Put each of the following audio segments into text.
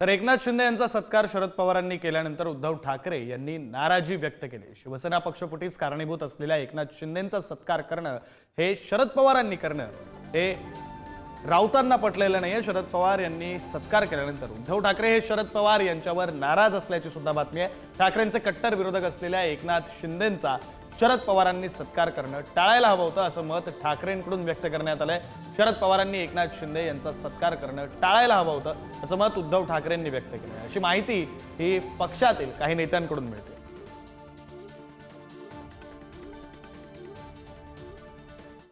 तर एकनाथ शिंदे यांचा सत्कार शरद पवारांनी केल्यानंतर उद्धव ठाकरे यांनी नाराजी व्यक्त केली। शिवसेना पक्षफुटीस कारणीभूत असलेल्या एकनाथ शिंदेंचा सत्कार करणं हे शरद पवारांनी करणं हे राऊतांना पटलेलं नाहीये। शरद पवार यांनी सत्कार केल्यानंतर उद्धव ठाकरे हे शरद पवार यांच्यावर नाराज असल्याची सुद्धा बातमी आहे। ठाकरेंचे कट्टर विरोधक असलेल्या एकनाथ शिंदेंचा शरद पवारांनी सत्कार करणं टाळायला हवं होतं असं मत ठाकरेंकडून व्यक्त करण्यात आलंय। शरद पवारांनी एकनाथ शिंदे यांचा सत्कार करणं टाळायला हवं होतं असं मत उद्धव ठाकरेंनी व्यक्त केलं आहे, अशी माहिती ही पक्षातील काही नेत्यांकडून मिळते।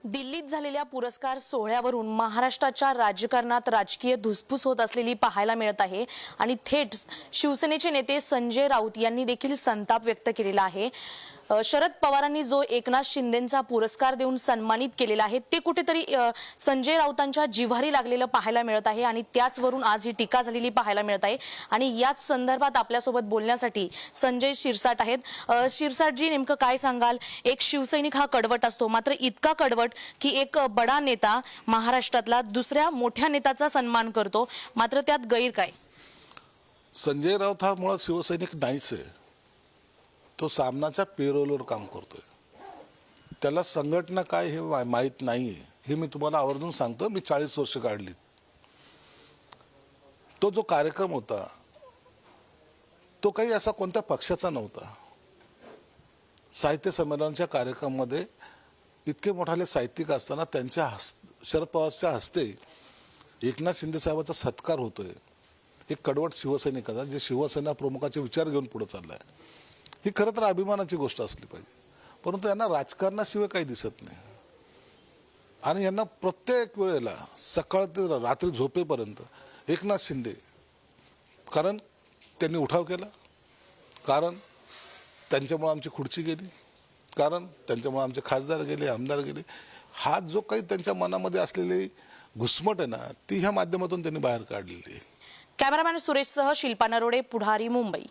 दिल्लीत झालेल्या पुरस्कार सोहळ्यावरून महाराष्ट्राच्या राजकारणात राजकीय धुसफूस होत असलेली पाहायला मिळत आहे आणि थेट शिवसेनेचे नेते संजय राऊत यांनी देखील संताप व्यक्त केलेला आहे। शरद पवारांनी जो एकनाथ शिंदेंचा पुरस्कार देऊन सन्मानित केलेला आहे ते कुठेतरी संजय राऊतांच्या जिव्हारी लागलेलं पाहायला मिळत आहे आणि त्याचवरून आज ही टीका झालेली पाहायला मिळत आहे। आणि याच संदर्भात आपल्यासोबत बोलण्यासाठी संजय शिरसाट आहेत। शिरसाटजी, नेमकं काय सांगाल? एक शिवसैनिक हा कडवट असतो, मात्र इतका कडवट की एक बडा नेता महाराष्ट्रातला दुसऱ्या मोठ्या नेत्याचा सन्मान करतो, मात्र त्यात गैर काय? संजय राऊत हा मुळात शिवसैनिक नाहीच आहे। तो सामनाच्या पेरोलवर काम करतोय। त्याला संघटना काय हे माहीत नाही, हे मी तुम्हाला आवर्जून सांगतो। मी 40 वर्ष काढली। तो जो कार्यक्रम होता तो काही असा कोणत्या पक्षाचा नव्हता। साहित्य संमेलनाच्या कार्यक्रमामध्ये इतके मोठाले साहित्यिक असताना त्यांच्या शरद पवारच्या हस्ते एकनाथ शिंदे साहेबांचा सत्कार होतोय। एक कडवट शिवसैनिकाचा, जे शिवसेना प्रमुखाचे विचार घेऊन पुढे चाललाय, ही खरं तर अभिमानाची गोष्ट असली पाहिजे। परंतु यांना राजकारणाशिवाय काही दिसत नाही आणि यांना प्रत्येक वेळेला सकाळ ते रात्री झोपेपर्यंत एकनाथ शिंदे, कारण त्यांनी उठाव केला, कारण त्यांच्यामुळे आमची खुर्ची गेली, कारण त्यांच्यामुळे आमचे खासदार गेले, आमदार गेले, हा जो काही त्यांच्या मनामध्ये असलेली घुसमट आहे ना, ती ह्या माध्यमातून त्यांनी बाहेर काढलेली आहे। कॅमेरामॅन सुरेशसह शिल्पा नरोडे, पुढारी, मुंबई।